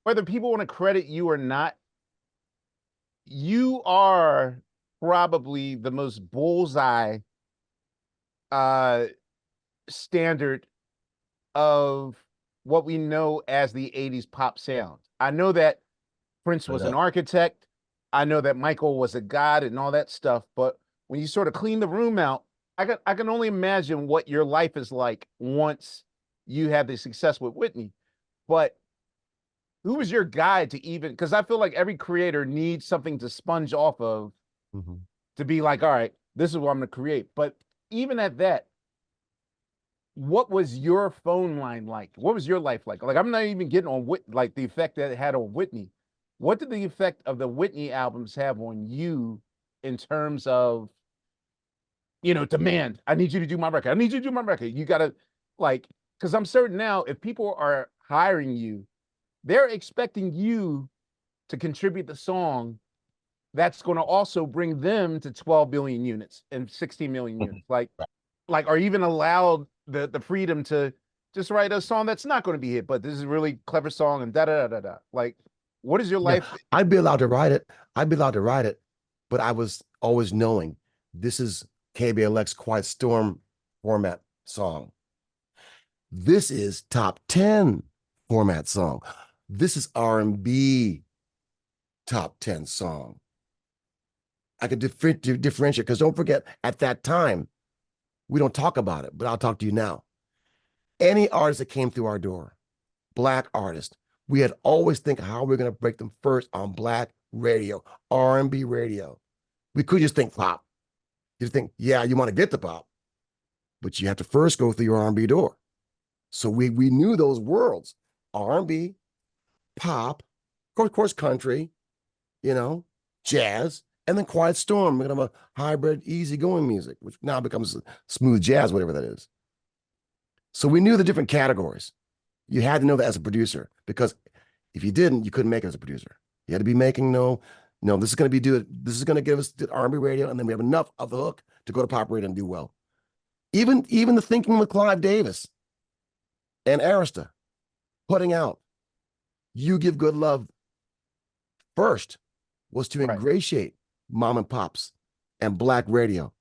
whether people want to credit you or not, you are probably the most bullseye uh standard of what we know as the 80s pop sound. I know that Prince was an architect. I know that Michael was a god and all that stuff, but when you sort of clean the room out, I can only imagine what your life is like once you have the success with Whitney. But who was your guide to even, because I feel like every creator needs something to sponge off of to be like, all right, this is what I'm going to create. But even at that, what was your phone line like? What was your life like? Like, I'm not even getting on like the effect that it had on Whitney. What did the effect of the Whitney albums have on you in terms of, demand? I need you to do my record. I need you to do my record. You got to, like, because I'm certain now if people are hiring you, they're expecting you to contribute the song that's going to also bring them to 12 billion units and 16 million units. Like, or even allowed the freedom to just write a song that's not going to be hit, but this is a really clever song and da da da da da. Like, what is your life? I'd be allowed to write it. I'd be allowed to write it, but I was always knowing this is KBLX Quiet Storm format song. This is top 10 format song. This is R&B top 10 song. I could differentiate, because don't forget, at that time, we don't talk about it, but I'll talk to you now. Any artist that came through our door, Black artist, we had always think how we're going to break them first on Black radio, R&B radio. We could just think pop. You think, yeah, you want to get the pop, but you have to first go through your R&B door. So we knew those worlds, R&B, pop, of course, country, jazz, and then Quiet Storm, kind of a hybrid, easygoing music, which now becomes smooth jazz, whatever that is. So we knew the different categories. You had to know that as a producer, because if you didn't, you couldn't make it as a producer. You had to be making this is going to be this is going to give us the R&B radio, and then we have enough of the hook to go to pop radio and do well. Even the thinking with Clive Davis and Arista putting out You Give Good Love first was to ingratiate mom and pops and Black radio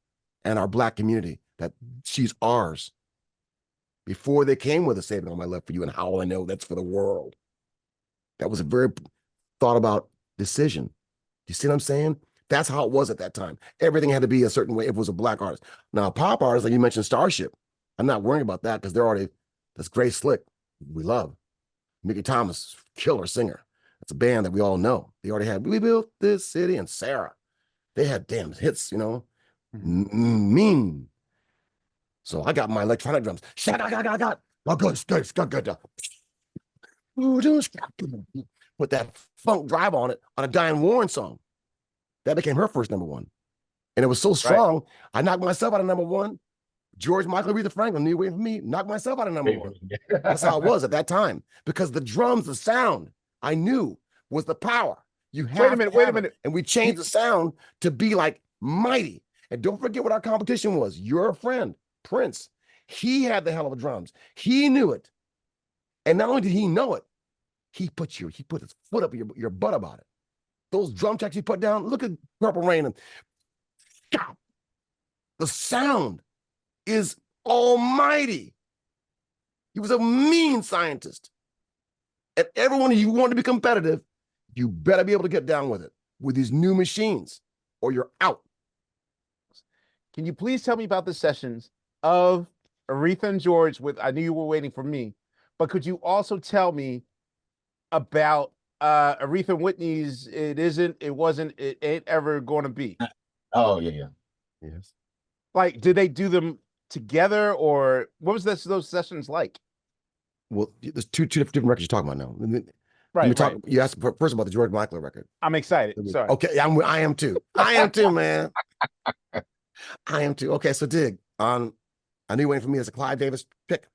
and our Black community that she's ours. Before they came with a Saving All My Love for You and How I Know That's for the World. That was a very thought about decision. You see what I'm saying? That's how it was at that time. Everything had to be a certain way if it was a Black artist. Now, pop artists, like you mentioned, Starship, I'm not worrying about that, because they're already, that's Grace Slick, we love. Mickey Thomas, killer singer. That's a band that we all know. They already had We Built This City and Sarah. They had damn hits, mean. So I got my electronic drums. Put that funk drive on it on a Diane Warren song. That became her first #1. And it was so strong, I knocked myself out of #1. George Michael, Aretha Franklin, New Way for Me, knocked myself out of #1. That's how it was at that time. Because the drums, the sound, I knew was the power. You have wait a minute. And we changed the sound to be like mighty. And don't forget what our competition was. Your friend, Prince. He had the hell of a drums. He knew it. And not only did he know it, he put his foot up your butt about it. Those drum tracks he put down, look at Purple Rain. And the sound is almighty. He was a mean scientist. And everyone, you want to be competitive, you better be able to get down with it with these new machines, or you're out. Can you please tell me about the sessions of Aretha and George with I Knew You Were Waiting for Me, but could you also tell me about Aretha and Whitney's It Isn't, It Wasn't, It Ain't Ever Gonna Be? Oh, yeah. Yes. Like, did they do them together, or what was those sessions like? Well, there's two different records you're talking about now. Right. You asked first about the George Michael record. I'm excited. Sorry. Okay, I am too. I am too, man. I am too. Okay, so dig on I Knew You Waiting for Me as a Clive Davis pick.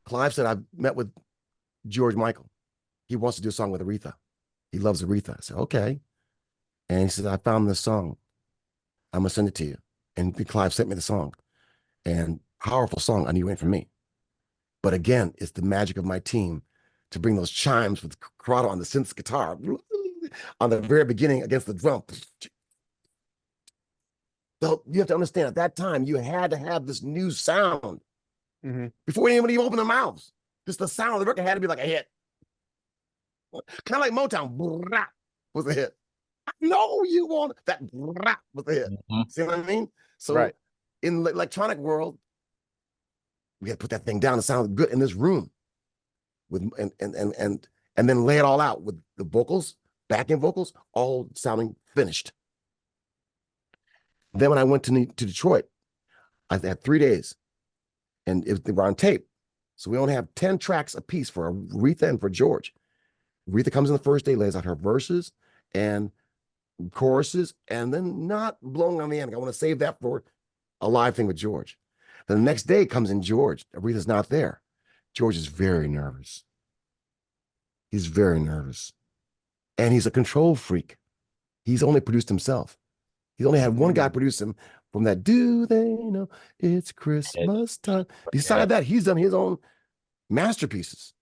Clive said, I've met with George Michael. He wants to do a song with Aretha. He loves Aretha. I said, okay. And he said, I found this song. I'm gonna send it to you. And Clive sent me the song. And powerful song, I Knew You Waiting for Me. But again, it's the magic of my team to bring those chimes with Corrado on the synth guitar on the very beginning against the drum. So you have to understand at that time, you had to have this new sound before anybody even opened their mouths. Just the sound of the record had to be like a hit. Kind of like Motown was a hit. I know you want that was a hit. See what I mean? So Right. in the electronic world, we had to put that thing down to sound good in this room with and then lay it all out with the vocals, backing vocals, all sounding finished. Then when I went to Detroit, I had 3 days, and they were on tape. So we only have 10 tracks a piece for Aretha and for George. Aretha comes in the first day, lays out her verses and choruses, and then not blowing on the end. I want to save that for a live thing with George. Then the next day comes in George. Aretha's not there. George is very nervous. He's very nervous. And he's a control freak. He's only produced himself. He's only had one guy produce him from that, do they know it's Christmas time? Besides that, he's done his own masterpieces.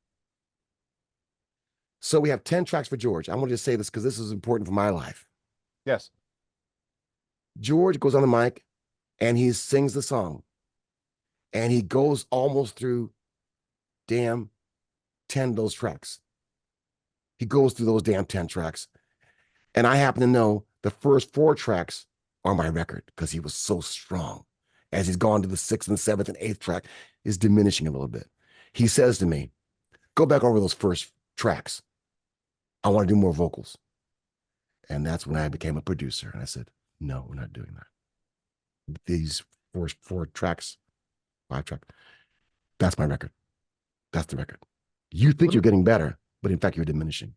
So we have 10 tracks for George. I want to say this because this is important for my life. Yes. George goes on the mic and he sings the song. And he goes almost through 10 of those tracks. He goes through those 10 tracks. And I happen to know the first 4 tracks are my record because he was so strong. As he's gone to the 6th and 7th and 8th track, is diminishing a little bit. He says to me, go back over those first tracks. I want to do more vocals. And that's when I became a producer. And I said, no, we're not doing that. These first 4 tracks, 5 tracks, that's my record. That's the record. You think you're getting better, but in fact, you're diminishing.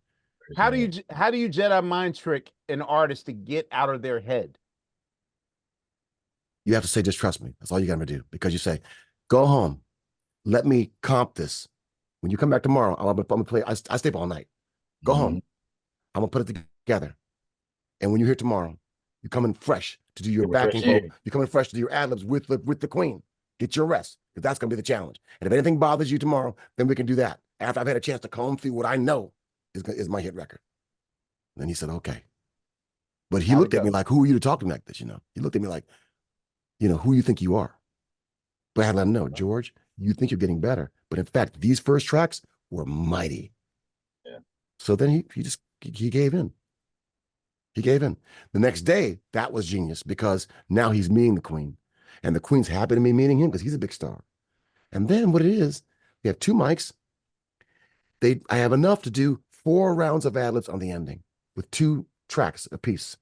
How do you Jedi mind trick an artist to get out of their head? You have to say, just trust me. That's all you got to do. Because you say, go home. Let me comp this. When you come back tomorrow, I'm gonna play. I stay up all night. Go home. I'm gonna put it together. And when you're here tomorrow, you come in fresh to do your backing vocal. You come in fresh to do your ad-libs with the queen. Get your rest, because that's gonna be the challenge. And if anything bothers you tomorrow, then we can do that. After I've had a chance to comb through what I know is my hit record. And then he said, okay. But he looked at me like, who are you to talk to me like this? He looked at me like, who you think you are? But I had to let him know, George, you think you're getting better. But in fact, these first tracks were mighty. Yeah. So then he gave in. He gave in. The next day, that was genius because now he's meeting the queen. And the queen's happy to be meeting him because he's a big star. And then what it is, we have 2 mics. I have enough to do 4 rounds of ad-libs on the ending with 2 tracks a piece.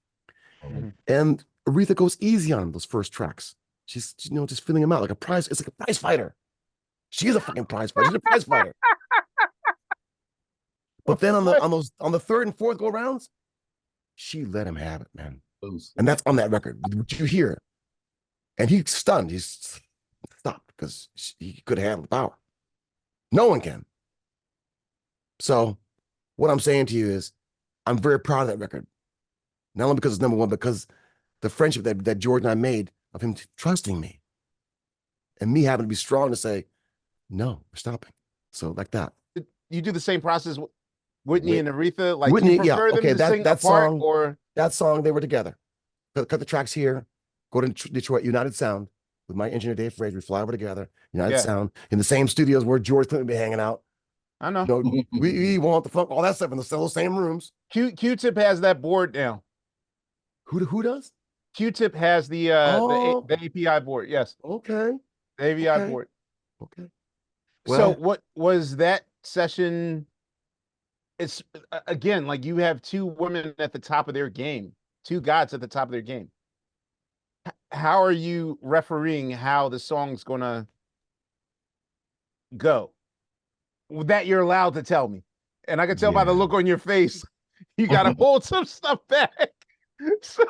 And Aretha goes easy on those first tracks. She's, just filling them out like a prize. It's like a prize fighter. She is a fucking prize fighter. She's a prize fighter. But then on the 3rd and 4th go rounds, she let him have it, man. And that's on that record. What you hear. And he's stunned. He's stopped because he could handle the power. No one can. So what I'm saying to you is I'm very proud of that record. Not only because it's number 1, because the friendship that George and I made of him trusting me and me having to be strong to say, no, we're stopping. So like that. You do the same process with Whitney and Aretha? Like, Whitney, do you prefer them to sing that apart, song, or that song, they were together. Cut the tracks here, go to Detroit, United Sound with my engineer, Dave Fraser. We fly over together, United Sound, in the same studios where George Clinton would be hanging out. I know. We want the funk, all that stuff in those same rooms. Q-Tip has that board now. Who does? Q-Tip has the API board. Yes. Okay. The API board. Okay. Well, so what was that session? It's again, like, you have 2 women at the top of their game, 2 gods at the top of their game. How are you refereeing how the song's gonna go? That you're allowed to tell me. And I can tell by the look on your face, you gotta hold some stuff back. So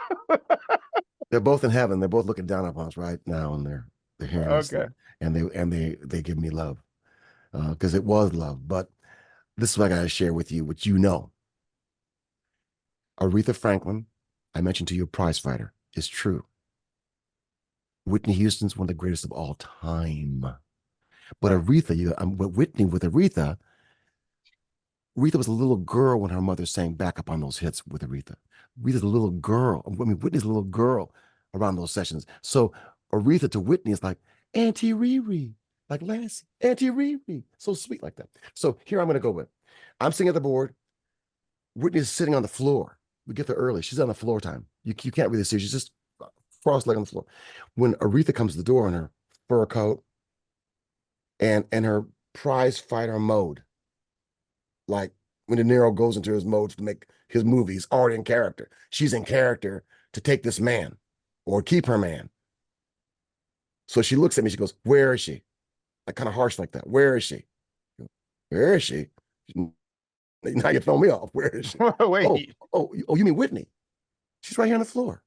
they're both in heaven. They're both looking down upon us right now, and they're hearing us. And they give me love. Because it was love. But this is what I gotta share with you, what you know. Aretha Franklin, I mentioned to you, a prize fighter, is true. Whitney Houston's one of the greatest of all time. But Aretha, with Aretha, Aretha was a little girl when her mother sang back up on those hits with Aretha. Aretha's a little girl. I mean, Whitney's a little girl around those sessions. So Aretha to Whitney is like Auntie Riri, like Lassie, Auntie Riri. So sweet like that. So here I'm going to go with. I'm sitting at the board. Whitney's sitting on the floor. We get there early. She's on the floor time. You can't really see. She's just cross-legged on the floor. When Aretha comes to the door in her fur coat and her prize fighter mode, like when De Niro goes into his mode to make his movie, he's already in character. She's in character to take this man or keep her man. So she looks at me, she goes, where is she? Like kind of harsh like that. Where is she? Where is she? Now you throw me off. Where is she? Wait. Oh, you mean Whitney? She's right here on the floor.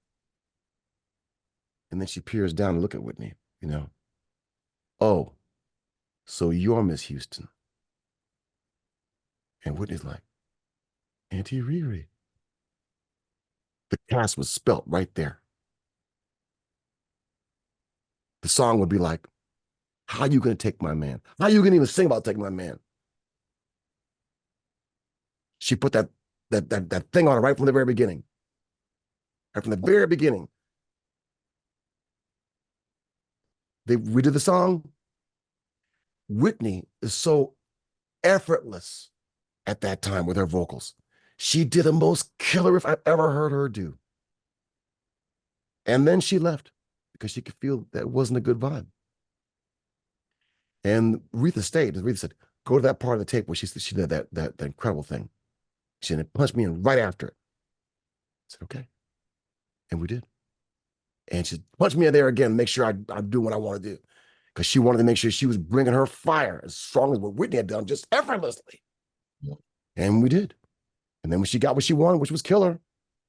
And then she peers down and look at Whitney, you know. Oh, so you're Miss Houston. And Whitney's like, Auntie Riri. The cast was spelt right there. The song would be like, how you going to take my man? How you going to even sing about taking my man? She put that thing on it right from the very beginning. Right from the very beginning. We did the song. Whitney is so effortless at that time with her vocals. She did the most killer riff I've ever heard her do. And then she left because she could feel that it wasn't a good vibe. And Aretha stayed. Aretha said, go to that part of the tape where she did that incredible thing. She punched me in right after it. I said, okay. And we did. And she punched me in there again, make sure I'm doing what I want to do. Because she wanted to make sure she was bringing her fire as strong as what Whitney had done, just effortlessly. Yeah. And we did. And then when she got what she wanted, which was killer,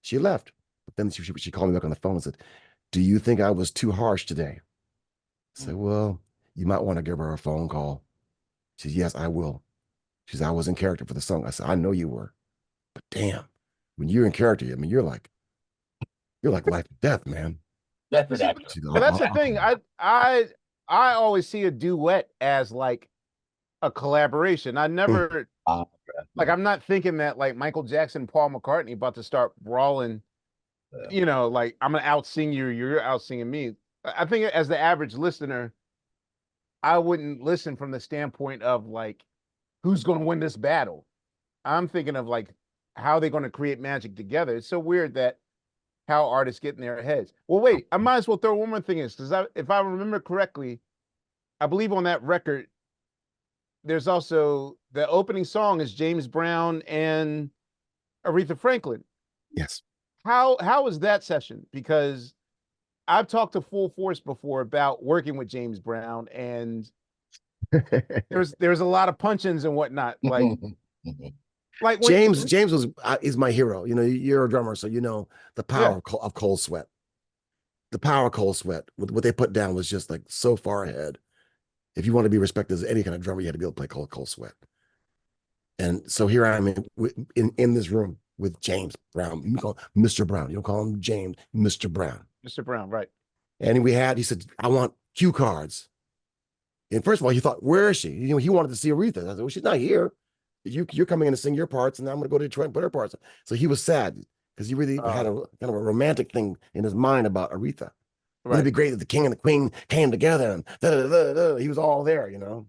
she left. But then she called me back on the phone and said, do you think I was too harsh today? I said, well, you might want to give her a phone call. She said, yes, I will. She said, I was in character for the song. I said, I know you were. But damn, when you're in character, I mean, you're like life and death, man. That's the thing. I always see a duet as like a collaboration. I never like I'm not thinking that like Michael Jackson, Paul McCartney about to start brawling. You know, like I'm gonna out sing you, you're out singing me. I think as the average listener, I wouldn't listen from the standpoint of like who's gonna win this battle. I'm thinking of like how they're gonna create magic together. It's so weird that how artists get in their heads. Well, wait, I might as well throw one more thing in because if I remember correctly, I believe on that record, there's also the opening song is James Brown and Aretha Franklin. Yes. How was that session? Because I've talked to Full Force before about working with James Brown, and there's a lot of punch-ins and whatnot. Like when, James is my hero. You know, you're a drummer, so you know the power of Cold Sweat. The power of Cold Sweat, what they put down was just like so far ahead. If you want to be respected as any kind of drummer, you had to be able to play Cold Sweat. And so here I am in this room with James Brown. You call him Mr. Brown. You don't call him James, Mr. Brown. Mr. Brown, right. And he said, I want cue cards. And first of all, he thought, where is she? You know, he wanted to see Aretha. I said, well, she's not here. You're coming in to sing your parts, and I'm going to go to Detroit and put her parts. So he was sad because he really had a kind of a romantic thing in his mind about Aretha. Right. It'd be great if the king and the queen came together and he was all there, you know.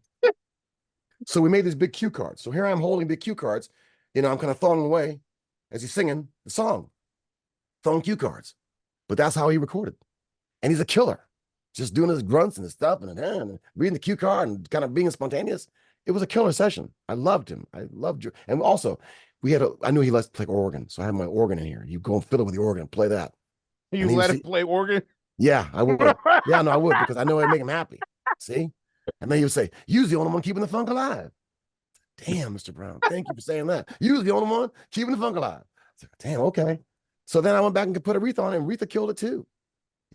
So we made these big cue cards. So here I'm holding big cue cards. You know, I'm kind of throwing them away as he's singing the song, throwing cue cards. But that's how he recorded. And he's a killer, just doing his grunts and his stuff and reading the cue card and kind of being spontaneous. It was a killer session. I loved him. I loved you. And also, I knew he likes to play organ. So I had my organ in here. You go and fiddle with the organ and play that. You let him play organ? Yeah, I would. Yeah, no, I would because I know it'd make him happy. See? And then he would say, "You're the only one keeping the funk alive." Damn, Mr. Brown, thank you for saying that. You're the only one keeping the funk alive. Said, damn, okay. So then I went back and put Aretha on it, and Aretha killed it too.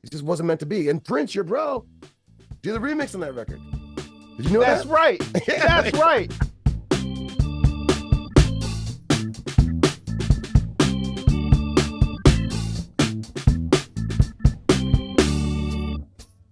It just wasn't meant to be. And Prince, your bro, did a remix on that record. Did you know That's that? right. That's right.